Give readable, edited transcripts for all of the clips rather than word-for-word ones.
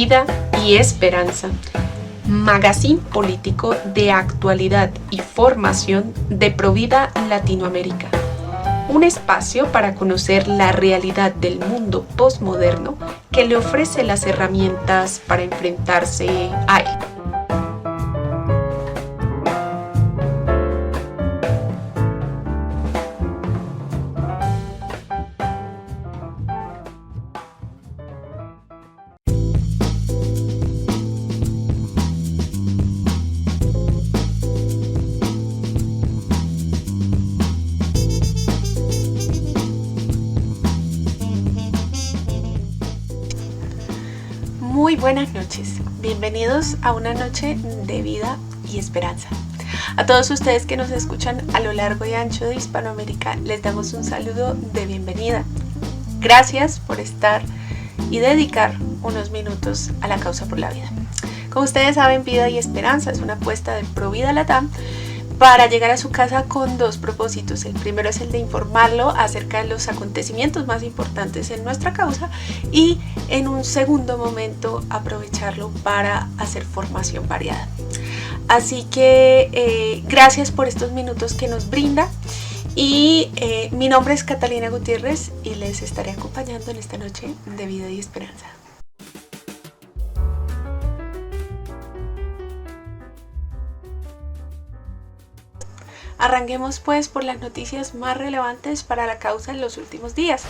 Vida y Esperanza, magazine político de actualidad y formación de Provida Latinoamérica. Un espacio para conocer la realidad del mundo postmoderno que le ofrece las herramientas para enfrentarse a él. Muy buenas noches, bienvenidos a una noche de vida y esperanza. A todos ustedes que nos escuchan a lo largo y ancho de Hispanoamérica, les damos un saludo de bienvenida. Gracias por estar y dedicar unos minutos a la causa por la vida. Como ustedes saben, Vida y Esperanza es una apuesta de Provida Latam para llegar a su casa con dos propósitos. El primero es el de informarlo acerca de los acontecimientos más importantes en nuestra causa y en un segundo momento aprovecharlo para hacer formación variada. Así que gracias por estos minutos que nos brinda y mi nombre es Catalina Gutiérrez y les estaré acompañando en esta noche de Vida y Esperanza. Arranquemos pues por las noticias más relevantes para la causa en los últimos días.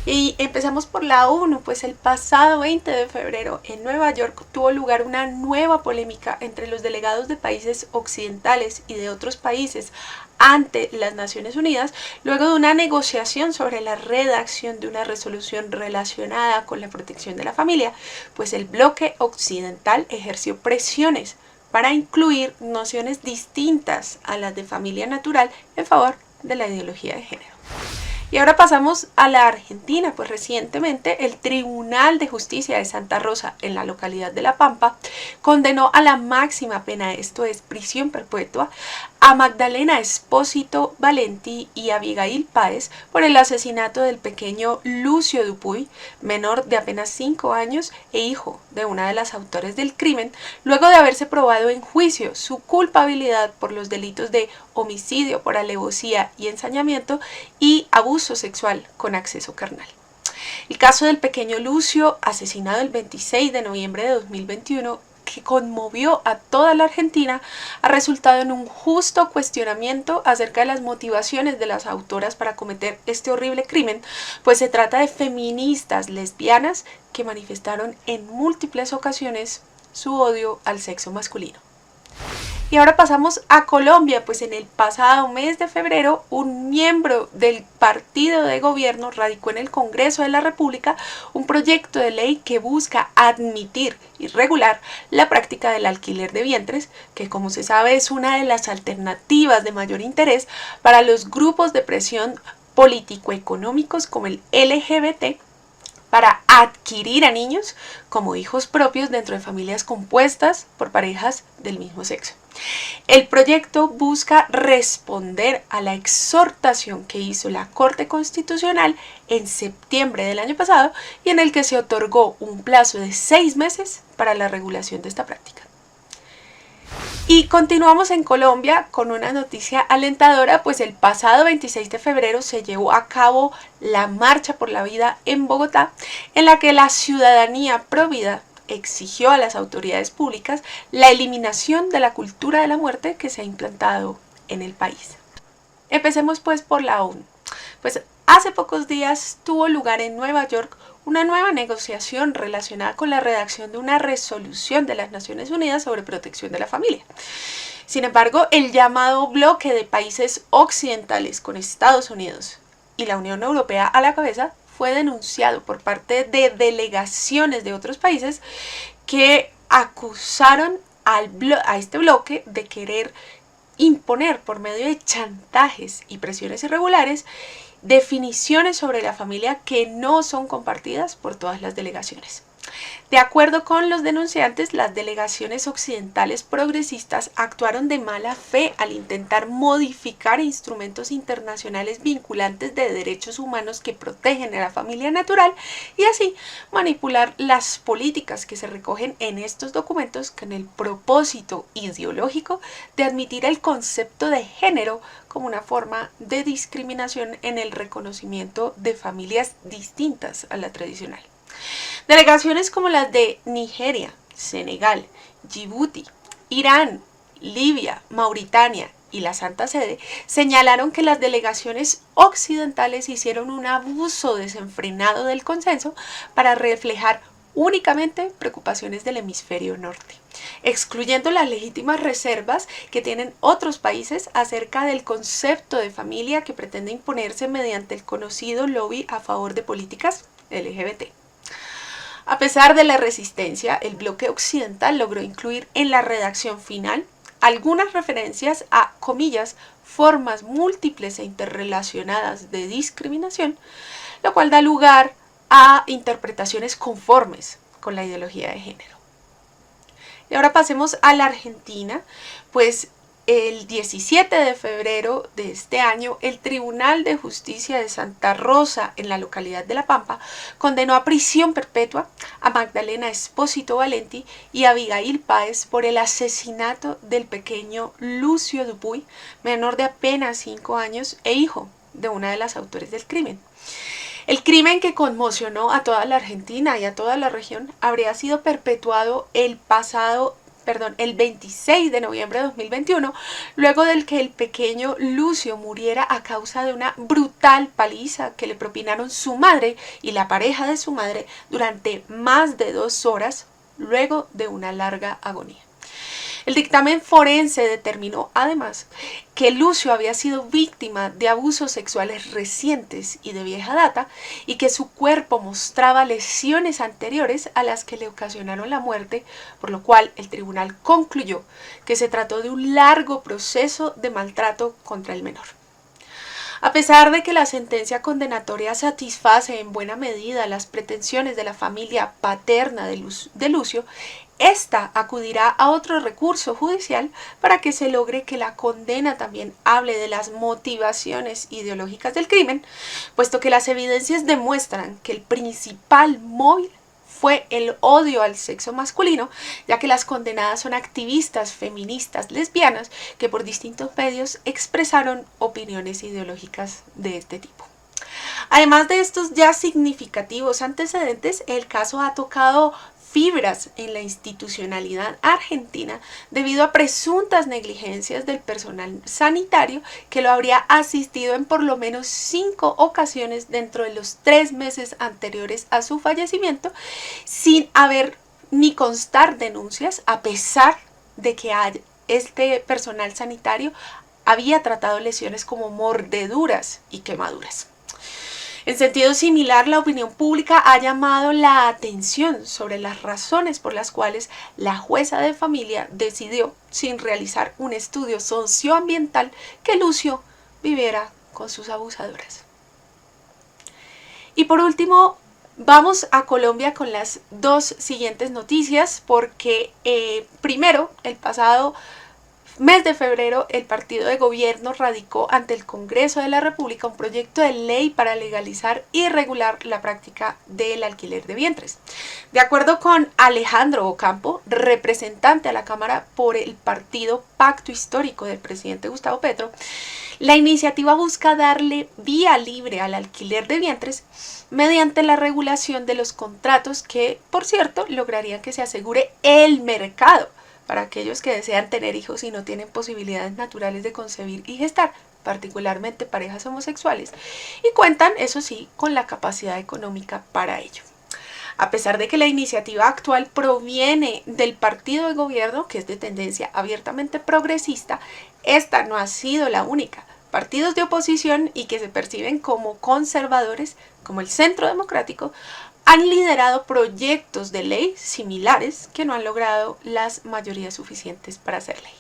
Y empezamos por la ONU, pues el pasado 20 de febrero en Nueva York tuvo lugar una nueva polémica entre los delegados de países occidentales y de otros países ante las Naciones Unidas, luego de una negociación sobre la redacción de una resolución relacionada con la protección de la familia, pues el bloque occidental ejerció presiones para incluir nociones distintas a las de familia natural en favor de la ideología de género. Y ahora pasamos a la Argentina, pues recientemente el Tribunal de Justicia de Santa Rosa, en la localidad de La Pampa, condenó a la máxima pena, esto es prisión perpetua, a Magdalena Espósito Valenti y Abigail Páez por el asesinato del pequeño Lucio Dupuy, menor de apenas 5 años e hijo de una de las autores del crimen, luego de haberse probado en juicio su culpabilidad por los delitos de homicidio por alevosía y ensañamiento y abuso sexual con acceso carnal. El caso del pequeño Lucio, asesinado el 26 de noviembre de 2021, que conmovió a toda la Argentina, ha resultado en un justo cuestionamiento acerca de las motivaciones de las autoras para cometer este horrible crimen, pues se trata de feministas lesbianas que manifestaron en múltiples ocasiones su odio al sexo masculino. Y ahora pasamos a Colombia, pues en el pasado mes de febrero un miembro del partido de gobierno radicó en el Congreso de la República un proyecto de ley que busca admitir y regular la práctica del alquiler de vientres, que como se sabe es una de las alternativas de mayor interés para los grupos de presión político-económicos como el LGBT, para adquirir a niños como hijos propios dentro de familias compuestas por parejas del mismo sexo. El proyecto busca responder a la exhortación que hizo la Corte Constitucional en septiembre del año pasado y en el que se otorgó un plazo de 6 meses para la regulación de esta práctica. Y continuamos en Colombia con una noticia alentadora, pues el pasado 26 de febrero se llevó a cabo la Marcha por la Vida en Bogotá, en la que la ciudadanía provida exigió a las autoridades públicas la eliminación de la cultura de la muerte que se ha implantado en el país. Empecemos pues por la ONU. Pues hace pocos días tuvo lugar en Nueva York una nueva negociación relacionada con la redacción de una resolución de las Naciones Unidas sobre protección de la familia. Sin embargo, el llamado bloque de países occidentales con Estados Unidos y la Unión Europea a la cabeza fue denunciado por parte de delegaciones de otros países que acusaron a este bloque de querer imponer por medio de chantajes y presiones irregulares definiciones sobre la familia que no son compartidas por todas las delegaciones. De acuerdo con los denunciantes, las delegaciones occidentales progresistas actuaron de mala fe al intentar modificar instrumentos internacionales vinculantes de derechos humanos que protegen a la familia natural y así manipular las políticas que se recogen en estos documentos con el propósito ideológico de admitir el concepto de género como una forma de discriminación en el reconocimiento de familias distintas a la tradicional. Delegaciones como las de Nigeria, Senegal, Djibouti, Irán, Libia, Mauritania y la Santa Sede señalaron que las delegaciones occidentales hicieron un abuso desenfrenado del consenso para reflejar únicamente preocupaciones del hemisferio norte, excluyendo las legítimas reservas que tienen otros países acerca del concepto de familia que pretende imponerse mediante el conocido lobby a favor de políticas LGBT. A pesar de la resistencia, el bloque occidental logró incluir en la redacción final algunas referencias a, comillas, formas múltiples e interrelacionadas de discriminación, lo cual da lugar a interpretaciones conformes con la ideología de género. Y ahora pasemos a la Argentina, pues el 17 de febrero de este año, el Tribunal de Justicia de Santa Rosa, en la localidad de La Pampa, condenó a prisión perpetua a Magdalena Espósito Valenti y a Abigail Páez por el asesinato del pequeño Lucio Dupuy, menor de apenas 5 años e hijo de una de las autores del crimen. El crimen que conmocionó a toda la Argentina y a toda la región habría sido perpetuado el 26 de noviembre de 2021, luego del que el pequeño Lucio muriera a causa de una brutal paliza que le propinaron su madre y la pareja de su madre durante más de 2 horas, luego de una larga agonía. El dictamen forense determinó además que Lucio había sido víctima de abusos sexuales recientes y de vieja data y que su cuerpo mostraba lesiones anteriores a las que le ocasionaron la muerte, por lo cual el tribunal concluyó que se trató de un largo proceso de maltrato contra el menor. A pesar de que la sentencia condenatoria satisface en buena medida las pretensiones de la familia paterna de Lucio, esta acudirá a otro recurso judicial para que se logre que la condena también hable de las motivaciones ideológicas del crimen, puesto que las evidencias demuestran que el principal móvil fue el odio al sexo masculino, ya que las condenadas son activistas feministas lesbianas que por distintos medios expresaron opiniones ideológicas de este tipo. Además de estos ya significativos antecedentes, el caso ha tocado fibras en la institucionalidad argentina debido a presuntas negligencias del personal sanitario que lo habría asistido en por lo menos 5 ocasiones dentro de los 3 meses anteriores a su fallecimiento, sin haber ni constar denuncias, a pesar de que este personal sanitario había tratado lesiones como mordeduras y quemaduras. En sentido similar, la opinión pública ha llamado la atención sobre las razones por las cuales la jueza de familia decidió, sin realizar un estudio socioambiental, que Lucio viviera con sus abusadoras. Y por último, vamos a Colombia con las 2 siguientes noticias, porque primero, el pasado mes de febrero, el partido de gobierno radicó ante el Congreso de la República un proyecto de ley para legalizar y regular la práctica del alquiler de vientres. De acuerdo con Alejandro Ocampo, representante a la Cámara por el partido Pacto Histórico del presidente Gustavo Petro, la iniciativa busca darle vía libre al alquiler de vientres mediante la regulación de los contratos que, por cierto, lograrían que se asegure el mercado para aquellos que desean tener hijos y no tienen posibilidades naturales de concebir y gestar, particularmente parejas homosexuales, y cuentan, eso sí, con la capacidad económica para ello. A pesar de que la iniciativa actual proviene del partido de gobierno, que es de tendencia abiertamente progresista, esta no ha sido la única. Partidos de oposición y que se perciben como conservadores, como el Centro Democrático, han liderado proyectos de ley similares que no han logrado las mayorías suficientes para hacer ley.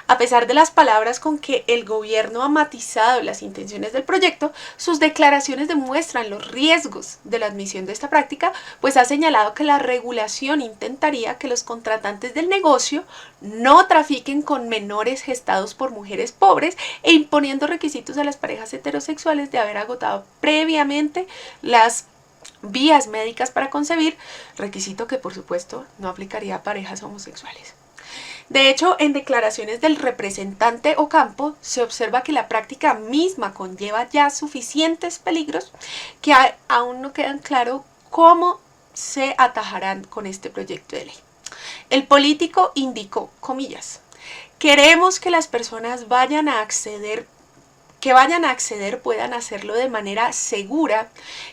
A pesar de las palabras con que el gobierno ha matizado las intenciones del proyecto, sus declaraciones demuestran los riesgos de la admisión de esta práctica, pues ha señalado que la regulación intentaría que los contratantes del negocio no trafiquen con menores gestados por mujeres pobres e imponiendo requisitos a las parejas heterosexuales de haber agotado previamente las vías médicas para concebir, requisito que por supuesto no aplicaría a parejas homosexuales. De hecho, en declaraciones del representante Ocampo se observa que la práctica misma conlleva ya suficientes peligros que aún no quedan claro cómo se atajarán con este proyecto de ley. El político indicó, comillas, queremos que las personas vayan a acceder puedan hacerlo de manera segura,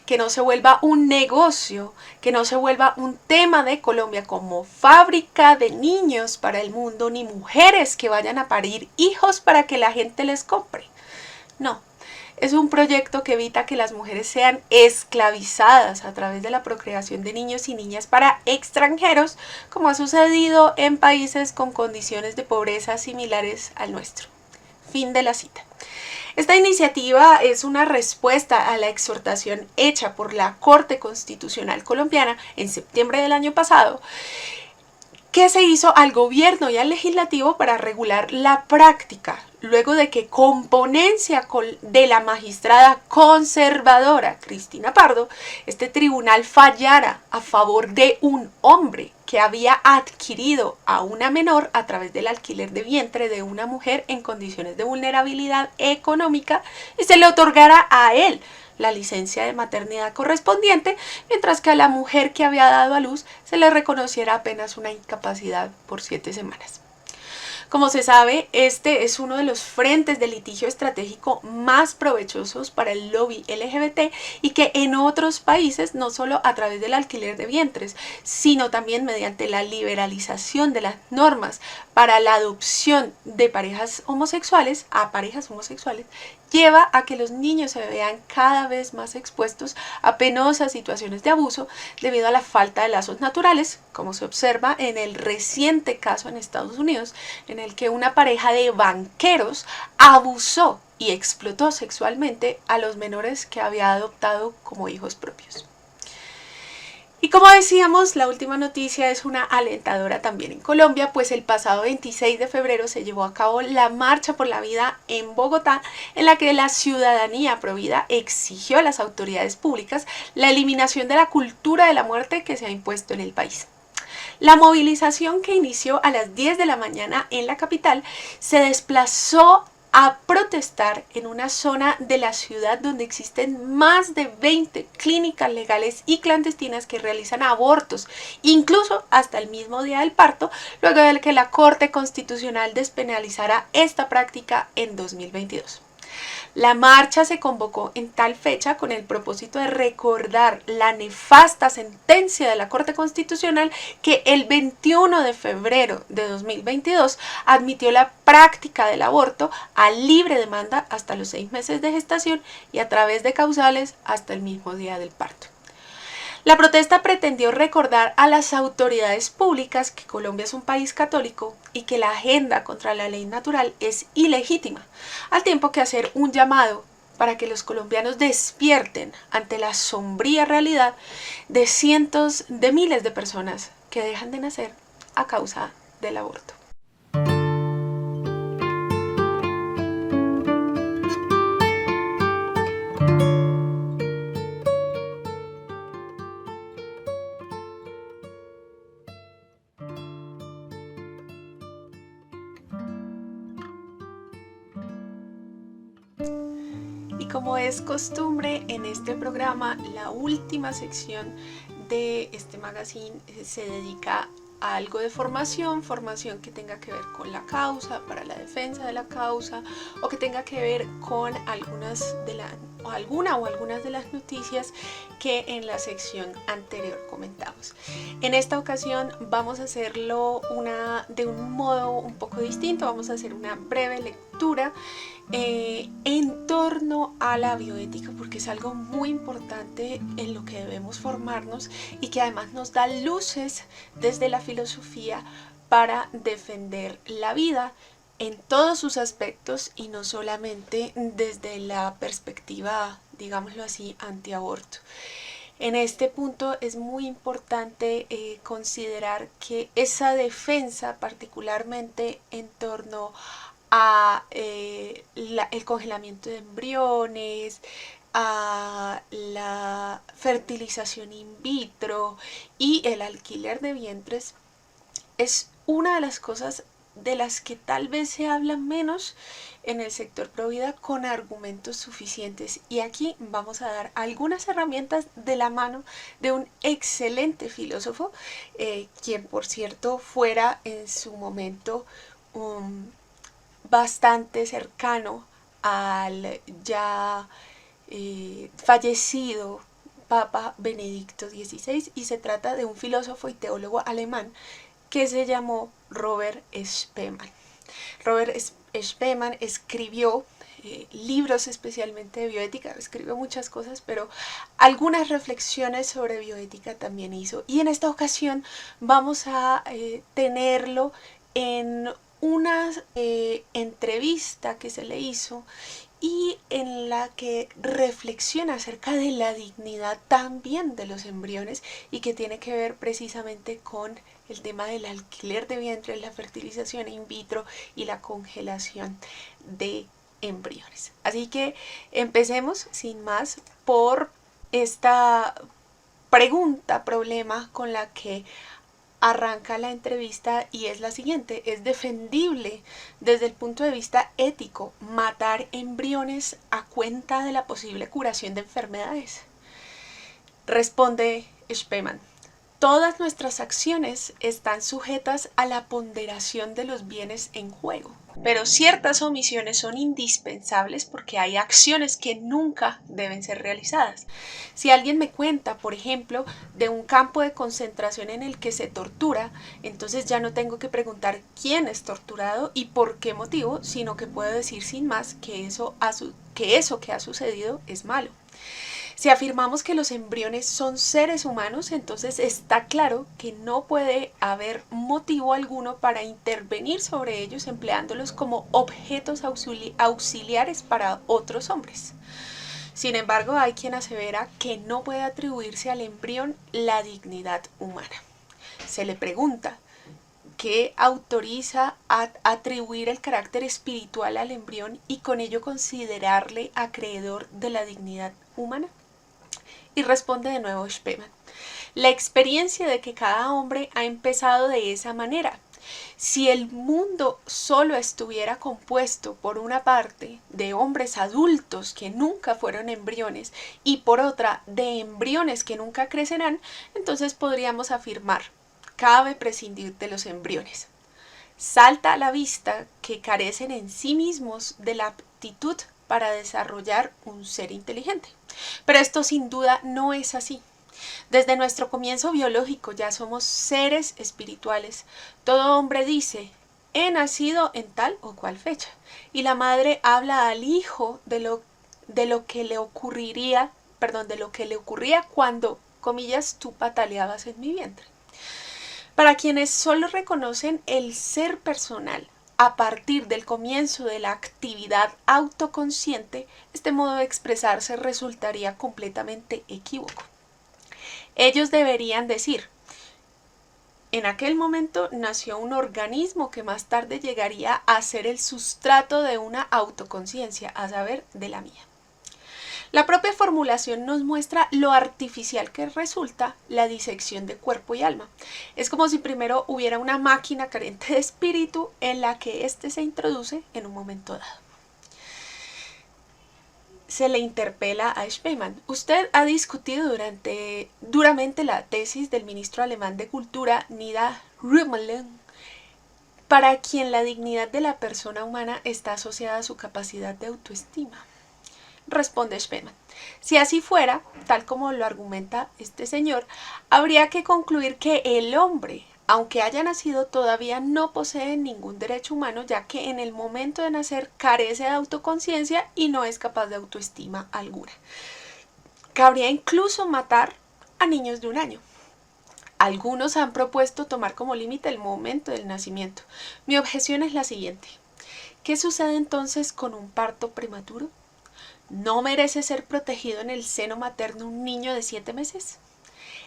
que no se vuelva un negocio, que no se vuelva un tema de Colombia como fábrica de niños para el mundo, ni mujeres que vayan a parir hijos para que la gente les compre. No, es un proyecto que evita que las mujeres sean esclavizadas a través de la procreación de niños y niñas para extranjeros, como ha sucedido en países con condiciones de pobreza similares al nuestro. Fin de la cita. Esta iniciativa es una respuesta a la exhortación hecha por la Corte Constitucional colombiana en septiembre del año pasado, que se hizo al gobierno y al legislativo para regular la práctica, luego de que con ponencia de la magistrada conservadora Cristina Pardo, este tribunal fallara a favor de un hombre que había adquirido a una menor a través del alquiler de vientre de una mujer en condiciones de vulnerabilidad económica y se le otorgara a él la licencia de maternidad correspondiente, mientras que a la mujer que había dado a luz se le reconociera apenas una incapacidad por 7 semanas. Como se sabe, este es uno de los frentes de litigio estratégico más provechosos para el lobby LGBT y que en otros países, no solo a través del alquiler de vientres, sino también mediante la liberalización de las normas para la adopción de parejas homosexuales a parejas homosexuales, lleva a que los niños se vean cada vez más expuestos a penosas situaciones de abuso debido a la falta de lazos naturales, como se observa en el reciente caso en Estados Unidos, en el que una pareja de banqueros abusó y explotó sexualmente a los menores que había adoptado como hijos propios. Y como decíamos, la última noticia es una alentadora también en Colombia, pues el pasado 26 de febrero se llevó a cabo la Marcha por la Vida en Bogotá, en la que la ciudadanía provida exigió a las autoridades públicas la eliminación de la cultura de la muerte que se ha impuesto en el país. La movilización, que inició a las 10 de la mañana en la capital, se desplazó a protestar en una zona de la ciudad donde existen más de 20 clínicas legales y clandestinas que realizan abortos, incluso hasta el mismo día del parto, luego de que la Corte Constitucional despenalizara esta práctica en 2022. La marcha se convocó en tal fecha con el propósito de recordar la nefasta sentencia de la Corte Constitucional que el 21 de febrero de 2022 admitió la práctica del aborto a libre demanda hasta los 6 meses de gestación y a través de causales hasta el mismo día del parto. La protesta pretendió recordar a las autoridades públicas que Colombia es un país católico y que la agenda contra la ley natural es ilegítima, al tiempo que hacer un llamado para que los colombianos despierten ante la sombría realidad de cientos de miles de personas que dejan de nacer a causa del aborto. Y como es costumbre en este programa, la última sección de este magazine se dedica a algo de formación que tenga que ver con la causa, para la defensa de la causa, o que tenga que ver con algunas de las noticias que en la sección anterior comentamos. En esta ocasión vamos a hacerlo de un modo un poco distinto, vamos a hacer una breve lectura en torno a la bioética, porque es algo muy importante en lo que debemos formarnos y que además nos da luces desde la filosofía para defender la vida en todos sus aspectos y no solamente desde la perspectiva, digámoslo así, antiaborto. En este punto es muy importante considerar que esa defensa, particularmente en torno a el congelamiento de embriones, a la fertilización in vitro y el alquiler de vientres, es una de las cosas de las que tal vez se habla menos en el sector provida con argumentos suficientes. Y aquí vamos a dar algunas herramientas de la mano de un excelente filósofo, quien por cierto fuera en su momento bastante cercano al ya fallecido Papa Benedicto XVI, y se trata de un filósofo y teólogo alemán que se llamó Robert Spemann. Robert Spemann escribió libros especialmente de bioética, escribió muchas cosas, pero algunas reflexiones sobre bioética también hizo. Y en esta ocasión vamos a tenerlo en una entrevista que se le hizo y en la que reflexiona acerca de la dignidad también de los embriones y que tiene que ver precisamente con el tema del alquiler de vientres, la fertilización in vitro y la congelación de embriones. Así que empecemos sin más por esta pregunta, problema con la que arranca la entrevista, y es la siguiente: ¿es defendible desde el punto de vista ético matar embriones a cuenta de la posible curación de enfermedades? Responde Spemann: todas nuestras acciones están sujetas a la ponderación de los bienes en juego, pero ciertas omisiones son indispensables porque hay acciones que nunca deben ser realizadas. Si alguien me cuenta, por ejemplo, de un campo de concentración en el que se tortura, entonces ya no tengo que preguntar quién es torturado y por qué motivo, sino que puedo decir sin más que eso que ha sucedido es malo. Si afirmamos que los embriones son seres humanos, entonces está claro que no puede haber motivo alguno para intervenir sobre ellos empleándolos como objetos auxiliares para otros hombres. Sin embargo, hay quien asevera que no puede atribuirse al embrión la dignidad humana. Se le pregunta: ¿qué autoriza a atribuir el carácter espiritual al embrión y con ello considerarle acreedor de la dignidad humana? Y responde de nuevo Spemann: la experiencia de que cada hombre ha empezado de esa manera. Si el mundo solo estuviera compuesto por una parte de hombres adultos que nunca fueron embriones y por otra de embriones que nunca crecerán, entonces podríamos afirmar: cabe prescindir de los embriones. Salta a la vista que carecen en sí mismos de la aptitud para desarrollar un ser inteligente. Pero esto sin duda no es así. Desde nuestro comienzo biológico ya somos seres espirituales. Todo hombre dice: he nacido en tal o cual fecha. Y la madre habla al hijo de lo que le ocurría cuando, comillas, tú pataleabas en mi vientre. Para quienes solo reconocen el ser personal a partir del comienzo de la actividad autoconsciente, este modo de expresarse resultaría completamente equívoco. Ellos deberían decir: en aquel momento nació un organismo que más tarde llegaría a ser el sustrato de una autoconciencia, a saber, de la mía. La propia formulación nos muestra lo artificial que resulta la disección de cuerpo y alma. Es como si primero hubiera una máquina carente de espíritu en la que éste se introduce en un momento dado. Se le interpela a Spemann: usted ha discutido duramente la tesis del ministro alemán de Cultura, Nida Rümelin, para quien la dignidad de la persona humana está asociada a su capacidad de autoestima. Responde Spemann: si así fuera, tal como lo argumenta este señor, habría que concluir que el hombre, aunque haya nacido, todavía no posee ningún derecho humano, ya que en el momento de nacer carece de autoconciencia y no es capaz de autoestima alguna. Cabría incluso matar a niños de 1 año. Algunos han propuesto tomar como límite el momento del nacimiento. Mi objeción es la siguiente: ¿Qué sucede entonces con un parto prematuro? ¿No merece ser protegido en el seno materno un niño de 7 meses?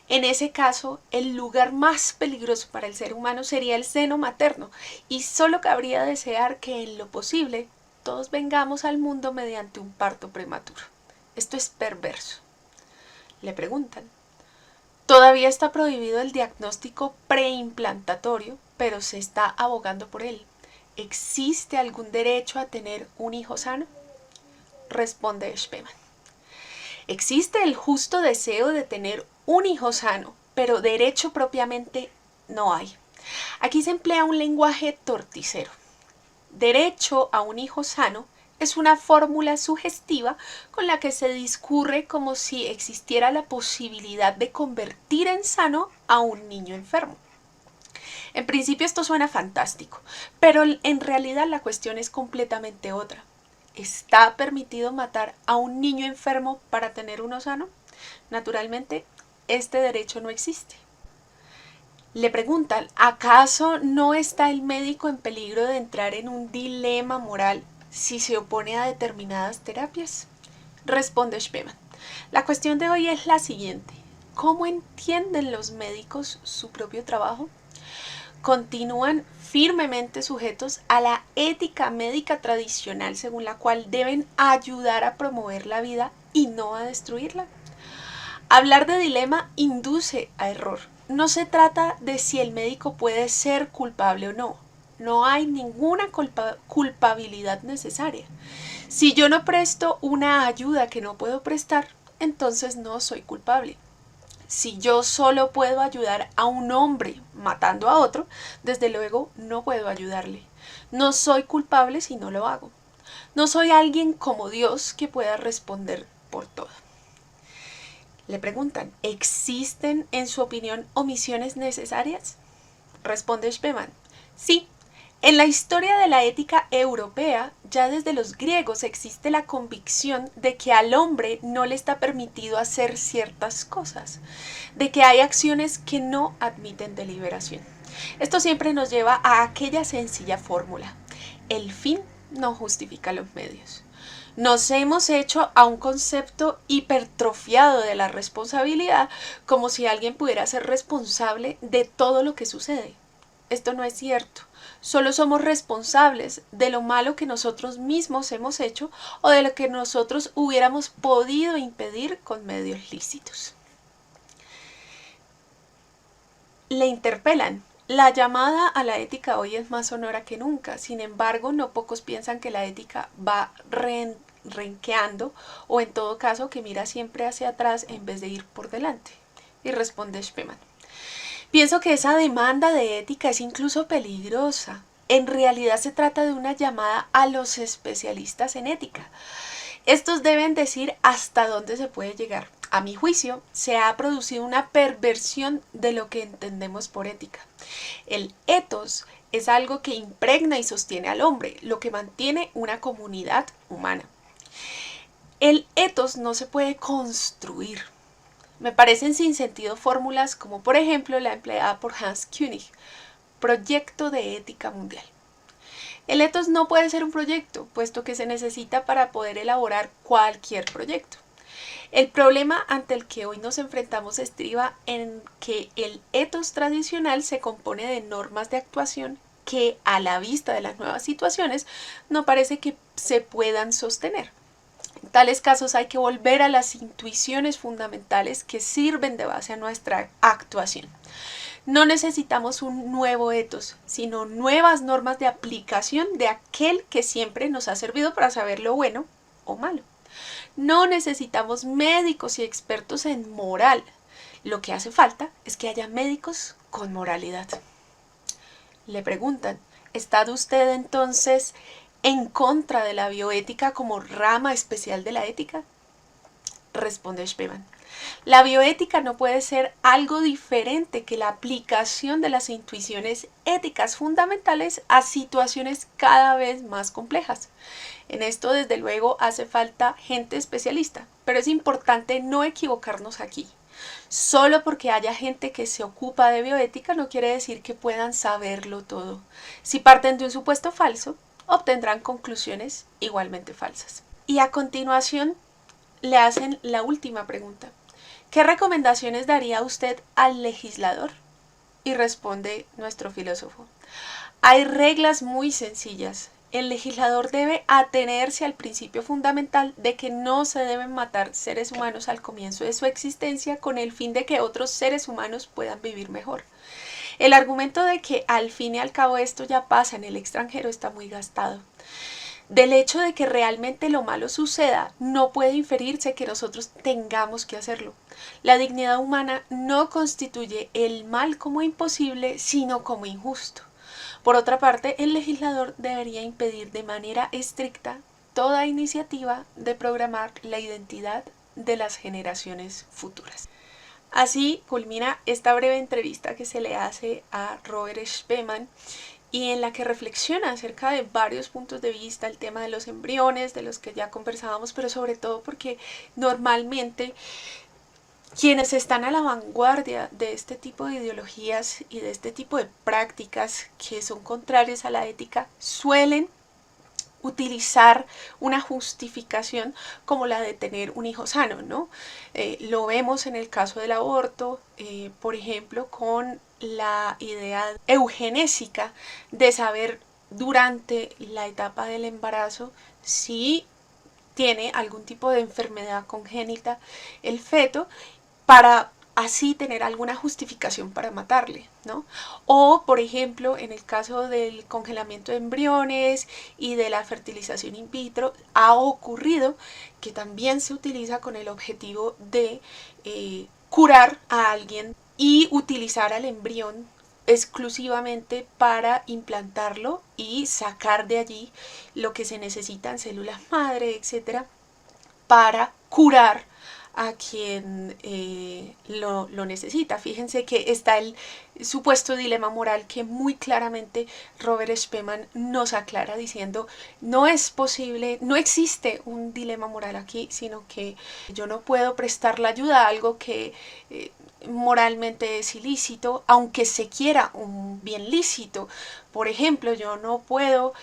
En ese caso, el lugar más peligroso para el ser humano sería el seno materno, y solo cabría desear que en lo posible todos vengamos al mundo mediante un parto prematuro. Esto es perverso. Le preguntan. Todavía está prohibido el diagnóstico preimplantatorio, pero se está abogando por él. ¿Existe algún derecho a tener un hijo sano? Responde Spemann. Existe el justo deseo de tener un hijo sano, pero derecho propiamente no hay. Aquí se emplea un lenguaje torticero. Derecho a un hijo sano es una fórmula sugestiva con la que se discurre como si existiera la posibilidad de convertir en sano a un niño enfermo. En principio esto suena fantástico, pero en realidad la cuestión es completamente otra. ¿Está permitido matar a un niño enfermo para tener uno sano? Naturalmente, este derecho no existe. Le preguntan, ¿acaso no está el médico en peligro de entrar en un dilema moral si se opone a determinadas terapias? Responde Spemann. La cuestión de hoy es la siguiente. ¿Cómo entienden los médicos su propio trabajo? Continúan firmemente sujetos a la ética médica tradicional según la cual deben ayudar a promover la vida y no a destruirla. Hablar de dilema induce a error. No se trata de si el médico puede ser culpable o no. No hay ninguna culpabilidad necesaria. Si yo no presto una ayuda que no puedo prestar, entonces no soy culpable. Si yo solo puedo ayudar a un hombre matando a otro, desde luego no puedo ayudarle. No soy culpable si no lo hago. No soy alguien como Dios que pueda responder por todo. Le preguntan, ¿existen en su opinión omisiones necesarias? Responde Spemann, sí. En la historia de la ética europea, ya desde los griegos existe la convicción de que al hombre no le está permitido hacer ciertas cosas, de que hay acciones que no admiten deliberación. Esto siempre nos lleva a aquella sencilla fórmula: el fin no justifica los medios. Nos hemos hecho a un concepto hipertrofiado de la responsabilidad, como si alguien pudiera ser responsable de todo lo que sucede. Esto no es cierto. Solo somos responsables de lo malo que nosotros mismos hemos hecho o de lo que nosotros hubiéramos podido impedir con medios lícitos. Le interpelan. La llamada a la ética hoy es más sonora que nunca. Sin embargo, no pocos piensan que la ética va renqueando, o en todo caso que mira siempre hacia atrás en vez de ir por delante. Y responde Spemann. Pienso que esa demanda de ética es incluso peligrosa. En realidad se trata de una llamada a los especialistas en ética. Estos deben decir hasta dónde se puede llegar. A mi juicio, se ha producido una perversión de lo que entendemos por ética. El ethos es algo que impregna y sostiene al hombre, lo que mantiene una comunidad humana. El ethos no se puede construir. Me parecen sin sentido fórmulas como por ejemplo la empleada por Hans Koenig, proyecto de ética mundial. El ethos no puede ser un proyecto, puesto que se necesita para poder elaborar cualquier proyecto. El problema ante el que hoy nos enfrentamos estriba en que el ethos tradicional se compone de normas de actuación que, a la vista de las nuevas situaciones, no parece que se puedan sostener. En tales casos hay que volver a las intuiciones fundamentales que sirven de base a nuestra actuación. No necesitamos un nuevo ethos, sino nuevas normas de aplicación de aquel que siempre nos ha servido para saber lo bueno o malo. No necesitamos médicos y expertos en moral. Lo que hace falta es que haya médicos con moralidad. Le preguntan, ¿está usted entonces en contra de la bioética como rama especial de la ética? Responde Spemann. La bioética no puede ser algo diferente que la aplicación de las intuiciones éticas fundamentales a situaciones cada vez más complejas. En esto, desde luego, hace falta gente especialista, pero es importante no equivocarnos aquí. Solo porque haya gente que se ocupa de bioética no quiere decir que puedan saberlo todo. Si parten de un supuesto falso, obtendrán conclusiones igualmente falsas. Y a continuación le hacen la última pregunta. ¿Qué recomendaciones daría usted al legislador? Y responde nuestro filósofo. Hay reglas muy sencillas. El legislador debe atenerse al principio fundamental de que no se deben matar seres humanos al comienzo de su existencia con el fin de que otros seres humanos puedan vivir mejor. El argumento de que al fin y al cabo esto ya pasa en el extranjero está muy gastado. Del hecho de que realmente lo malo suceda, no puede inferirse que nosotros tengamos que hacerlo. La dignidad humana no constituye el mal como imposible, sino como injusto. Por otra parte, el legislador debería impedir de manera estricta toda iniciativa de programar la identidad de las generaciones futuras. Así culmina esta breve entrevista que se le hace a Robert Spemann y en la que reflexiona acerca de varios puntos de vista, el tema de los embriones, de los que ya conversábamos, pero sobre todo porque normalmente quienes están a la vanguardia de este tipo de ideologías y de este tipo de prácticas que son contrarias a la ética suelen utilizar una justificación como la de tener un hijo sano, ¿no? Lo vemos en el caso del aborto, por ejemplo, con la idea eugenésica de saber durante la etapa del embarazo si tiene algún tipo de enfermedad congénita el feto para así tener alguna justificación para matarle, ¿no? O, por ejemplo, en el caso del congelamiento de embriones y de la fertilización in vitro, ha ocurrido que también se utiliza con el objetivo de curar a alguien y utilizar al embrión exclusivamente para implantarlo y sacar de allí lo que se necesitan, células madre, etcétera, para curar a quien lo necesita. Fíjense que está el supuesto dilema moral que muy claramente Robert Spemann nos aclara diciendo no es posible, no existe un dilema moral aquí, sino que yo no puedo prestar la ayuda a algo que moralmente es ilícito, aunque se quiera un bien lícito. Por ejemplo, yo no puedo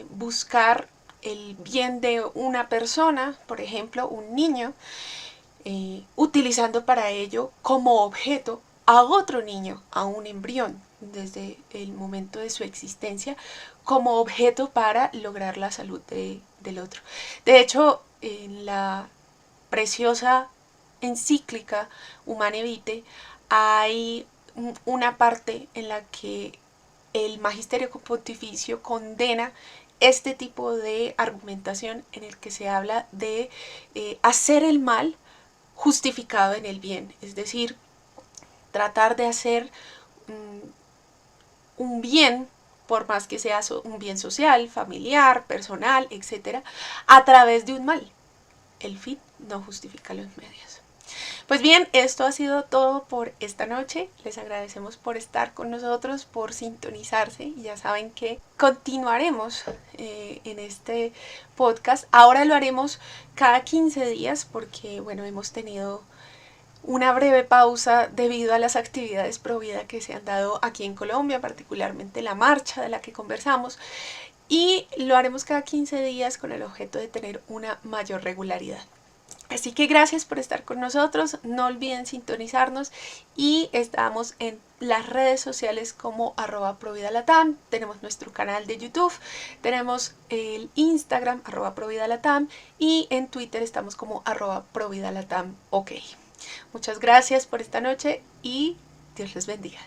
buscar el bien de una persona, por ejemplo, un niño, utilizando para ello como objeto a otro niño, a un embrión, desde el momento de su existencia, como objeto para lograr la salud del otro. De hecho, en la preciosa encíclica Humane Vitae hay una parte en la que el magisterio pontificio condena este tipo de argumentación en el que se habla de hacer el mal justificado en el bien, es decir, tratar de hacer un bien, por más que sea un bien social, familiar, personal, etc., a través de un mal. El fin no justifica los medios. Pues bien, esto ha sido todo por esta noche. Les agradecemos por estar con nosotros, por sintonizarse. Y ya saben que continuaremos en este podcast. Ahora lo haremos cada 15 días porque, bueno, hemos tenido una breve pausa debido a las actividades pro vida que se han dado aquí en Colombia, particularmente la marcha de la que conversamos. Y lo haremos cada 15 días con el objeto de tener una mayor regularidad. Así que gracias por estar con nosotros, no olviden sintonizarnos y estamos en las redes sociales como @providalatam, tenemos nuestro canal de YouTube, tenemos el Instagram @providalatam y en Twitter estamos como @providalatam. Ok, muchas gracias por esta noche y Dios les bendiga.